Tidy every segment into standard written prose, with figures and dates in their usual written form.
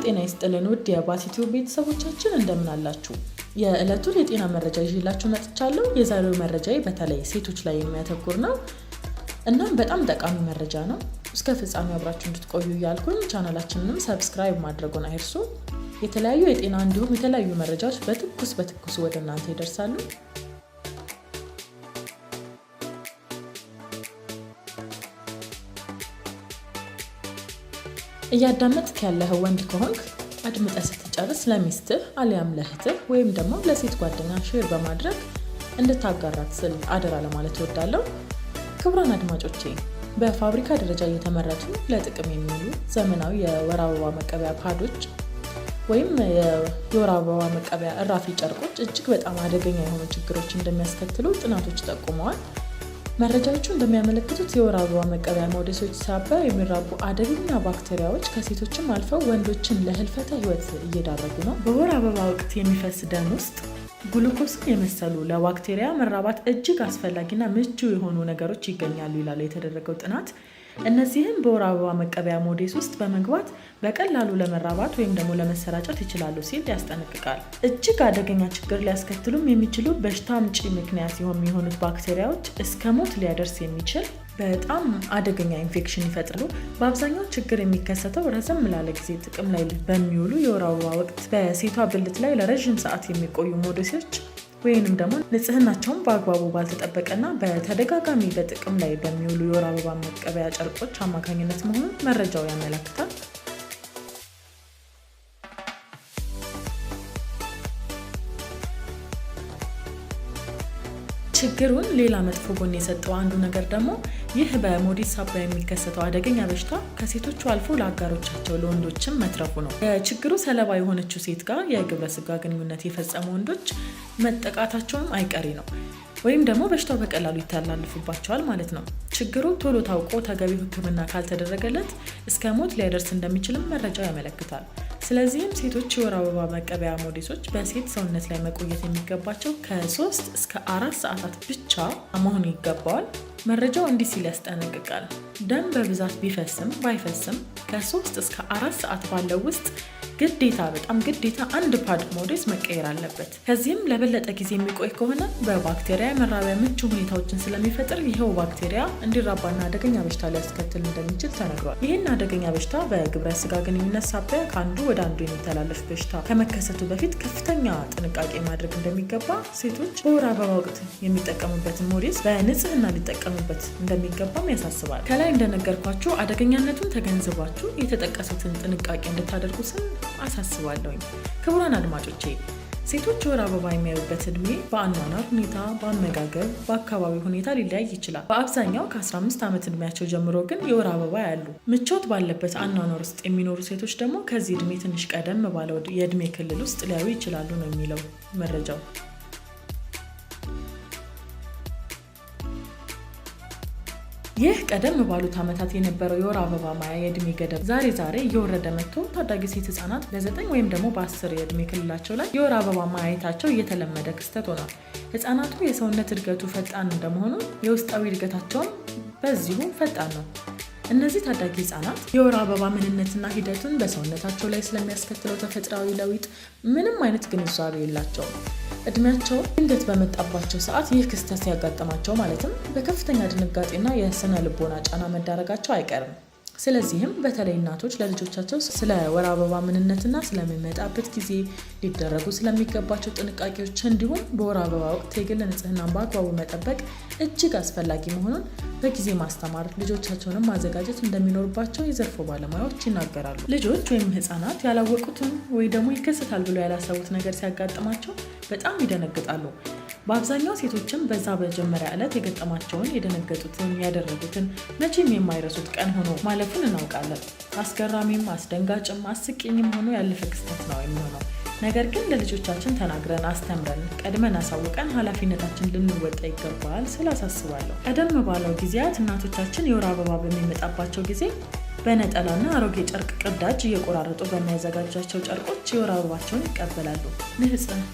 ጤና ይስጥልን ውድ የባሲቲው ቤተሰቦቻችን እንደምን አላችሁ? የዕለቱን የጤና መረጃ ይዤላችሁ መጥቻለሁ። የዛሬው መረጃዬ በተለይ ሴቶች ላይ የሚያተኩር ነው። እናም በጣም ጠቃሚ መረጃ ነው። እስከ ፍጻሜ አብራችሁ እንድትቆዩ እያልኩኝ ቻናላችንንም ሰብስክራይብ ማድረጉን አይርሱ። የተለያዩ የጤና እንዲሁም የተለያዩ መረጃዎች በትኩስ ወደ እናንተ ይደርሳሉ። እያዳመጥክ ያለህ ወንድ ከሆንክ አድምጠህ ስትጨርስ ለሚስትህ አሊያም ለእህትህ ወይም ደግሞ ለሴት ጓደኛ ሼር በማድረግ እንድታጋራት ስል አደራ ለማለት እወዳለሁ። ክቡራን አድማጮቼ፣ በፋብሪካ ደረጃ እየተመረቱ ለጥቅም የሚውሉ ዘመናዊ የወር አበባ መቀበያ ፓዶች ወይም የወር አበባ መቀበያ እራፊ ጨርቆች እጅግ በጣም አደገኛ የሆኑ ችግሮች እንደሚያስከትሉ ጥናቶች ጠቁመዋል። መረጃዎቹ እንደሚያመለክቱት የወር አበባ መቀበያ ሞዴሶች ሳቢያ የሚራቡ አደገኛ ባክቴሪያዎች ከሴቶችም አልፈው ወንዶችን ለህልፈተ ህይወት እየዳረጉ ነው። በወር አበባ ወቅት የሚፈስ ደም ውስጥ ግሉኮስን የመሰሉ ለባክቴሪያ መራባት እጅግ አስፈላጊና ምቹ የሆኑ ነገሮች ይገኛሉ ይላል የተደረገው ጥናት። እነዚህም በወር አበባ መቀበያ ሞዴስ ውስጥ በመግባት በቀላሉ ለመራባት ወይም ደግሞ ለመሰራጨት ይችላሉ ሲል ያስጠነቅቃል። እጅግ አደገኛ ችግር ሊያስከትሉም የሚችሉ በሽታ አምጪ ምክንያት የሚሆኑት ባክቴሪያዎች እስከ ሞት ሊያደርስ የሚችል በጣም አደገኛ ኢንፌክሽን ይፈጥራሉ። በአብዛኛው ችግር የሚከሰተው ረዘም ላለ ጊዜ ጥቅም ላይ በሚውሉ የወር አበባ ወቅት በሴቷ ብልት ላይ ለረዥም ሰዓት የሚቆዩ ሞዴሶች ወይንም ደግሞ ንጽህናቸውን በአግባቡ ባልተጠበቀና በተደጋጋሚ በጥቅም ላይ በሚውሉ የወር አበባ መቀበያ ጨርቆች አማካኝነት መሆኑን መረጃው ያመለክታል። ችግሩን ሌላ መጥፎ ጎን የሰጠው አንዱ ነገር ደግሞ ይህ በሞዴስ ሳቢያ የሚከሰተው አደገኛ በሽታ ከሴቶቹ አልፎ ለአጋሮቻቸው ለወንዶችም መትረፉ ነው። የችግሩ ሰለባ የሆነችው ሴት ጋር የግብረ ስጋ ግንኙነት የፈጸሙ ወንዶች መጠቃታቸውም አይቀሬ ነው፣ ወይም ደግሞ በሽታው በቀላሉ ይተላለፍባቸዋል ማለት ነው። ችግሩ ቶሎ ታውቆ ተገቢው ሕክምና ካልተደረገለት እስከ ሞት ሊያደርስ እንደሚችልም መረጃው ያመለክታል። ስለዚህም ሴቶች የወር አበባ መቀበያ ሞዴሶች በሴት ሰውነት ላይ መቆየት የሚገባቸው ከ3 እስከ 4 ሰዓታት ብቻ መሆን ይገባዋል። መረጃው እንዲህ ሲል ያስጠነቅቃል። ደም በብዛት ቢፈስም ባይፈስም ከ3 እስከ 4 ሰዓት ባለው ውስጥ በጣም ግዴታ አንድ ፓድ ሞዴስ መቀየር አለበት። ከዚህም ለበለጠ ጊዜ የሚቆይ ከሆነ በባክቴሪያ መራቢያ ምቹ ሁኔታዎችን ስለሚፈጥር ይኸው ባክቴሪያ እንዲራባና አደገኛ በሽታ ሊያስከትል እንደሚችል ተነግሯል። ይህን አደገኛ በሽታ በግብረ ስጋ ግንኙነት ሳቢያ ከአንዱ ወደ አንዱ የሚተላለፍ በሽታ ከመከሰቱ በፊት ከፍተኛ ጥንቃቄ ማድረግ እንደሚገባ፣ ሴቶች በወር አበባ ወቅት የሚጠቀሙበትን ሞዴስ በንጽህና ሊጠቀሙበት እንደሚገባም ያሳስባል። ከላይ እንደነገርኳችሁ አደገኛነቱን ተገንዝባችሁ የተጠቀሱትን ጥንቃቄ እንድታደርጉ ስል አሳስባለሁኝ። ክቡራን አድማጮቼ፣ ሴቶች የወር አበባ የሚያዩበት እድሜ በአኗኗር ሁኔታ፣ በአመጋገብ፣ በአካባቢ ሁኔታ ሊለያይ ይችላል። በአብዛኛው ከ15 ዓመት እድሜያቸው ጀምሮ ግን የወር አበባ ያሉ ምቾት ባለበት አኗኗር ውስጥ የሚኖሩ ሴቶች ደግሞ ከዚህ እድሜ ትንሽ ቀደም ባለው የእድሜ ክልል ውስጥ ሊያዩ ይችላሉ ነው የሚለው መረጃው። ይህ ቀደም ባሉት ዓመታት የነበረው የወር አበባ ማያ የእድሜ ገደብ ዛሬ እየወረደ መጥቶ ታዳጊ ሴት ህጻናት በ9 ወይም ደግሞ በ10 የእድሜ ክልላቸው ላይ የወር አበባ ማየታቸው እየተለመደ ክስተት ሆኗል። ህጻናቱ የሰውነት እድገቱ ፈጣን እንደመሆኑ የውስጣዊ እድገታቸውም በዚሁ ፈጣን ነው። እነዚህ ታዳጊ ህጻናት የወር አበባ ምንነትና ሂደቱን በሰውነታቸው ላይ ስለሚያስከትለው ተፈጥሯዊ ለውጥ ምንም አይነት ግንዛቤ የላቸውም። እድሜያቸው ድንገት በመጣባቸው ሰዓት ይህ ክስተት ሲያጋጥማቸው ማለትም በከፍተኛ ድንጋጤና የስነ ልቦና ጫና መዳረጋቸው አይቀርም። ስለዚህም በተለይ እናቶች ለልጆቻቸው ስለ ወር አበባ ምንነትና ስለሚመጣበት ጊዜ ሊደረጉ ስለሚገባቸው ጥንቃቄዎች እንዲሁም በወር አበባ ወቅት የግል ንጽህናን በአግባቡ መጠበቅ እጅግ አስፈላጊ መሆኑን በጊዜ ማስተማር፣ ልጆቻቸውንም ማዘጋጀት እንደሚኖርባቸው የዘርፉ ባለሙያዎች ይናገራሉ። ልጆች ወይም ህጻናት ያላወቁትን ወይ ደግሞ ይከሰታል ብሎ ያላሰቡት ነገር ሲያጋጥማቸው በጣም ይደነግጣሉ። በአብዛኛው ሴቶችም በዛ በመጀመሪያ ዕለት የገጠማቸውን የደነገጡትን ያደረጉትን መቼም የማይረሱት ቀን ሆኖ ማለፉን እናውቃለን። አስገራሚም አስደንጋጭም አስቂኝም ሆኖ ያለፈ ክስተት ነው የሚሆነው። ነገር ግን ለልጆቻችን ተናግረን አስተምረን ቀድመን አሳውቀን ኃላፊነታችን ልንወጣ ይገባል ስላሳስባለሁ። ቀደም ባለው ጊዜያት እናቶቻችን የወር አበባ በሚመጣባቸው ጊዜ በነጠላና አሮጌ ጨርቅ ቅዳጅ እየቆራረጡ በሚያዘጋጇቸው ጨርቆች የወር አበባቸውን ይቀበላሉ።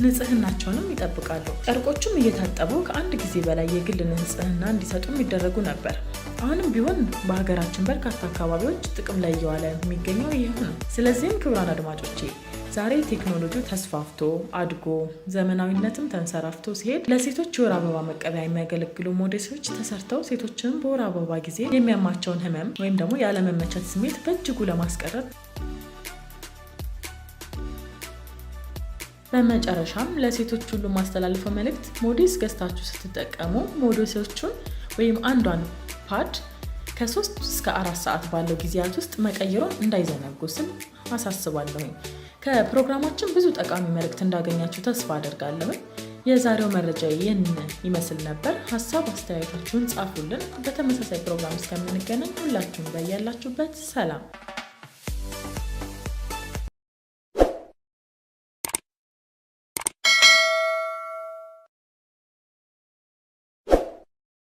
ንጽህናቸውንም ይጠብቃሉ። ጨርቆቹም እየታጠቡ ከአንድ ጊዜ በላይ የግል ንጽህና እንዲሰጡ የሚደረጉ ነበር። አሁንም ቢሆን በሀገራችን በርካታ አካባቢዎች ጥቅም ላይ እየዋለ የሚገኘው ይህ ነው። ስለዚህም ክቡራን አድማጮቼ ዛሬ ቴክኖሎጂው ተስፋፍቶ አድጎ ዘመናዊነትም ተንሰራፍቶ ሲሄድ ለሴቶች የወር አበባ መቀበያ የሚያገለግሉ ሞዴሶች ተሰርተው ሴቶችን በወር አበባ ጊዜ የሚያማቸውን ህመም ወይም ደግሞ ያለመመቸት ስሜት በእጅጉ ለማስቀረት በመጨረሻም ለሴቶች ሁሉ ማስተላለፈው መልእክት ሞዴስ ገዝታችሁ ስትጠቀሙ ሞዴሶቹን ወይም አንዷን ፓድ ከ3 እስከ 4 ሰዓት ባለው ጊዜያት ውስጥ መቀየሩን እንዳይዘነጉ ስል አሳስባለሁኝ። ከፕሮግራማችን ብዙ ጠቃሚ መልእክት እንዳገኛችሁ ተስፋ አደርጋለሁ። የዛሬው መረጃ ይህን ይመስል ነበር። ሀሳብ አስተያየታችሁን ጻፉልን። በተመሳሳይ ፕሮግራም እስከምንገናኝ ሁላችሁም በያላችሁበት ሰላም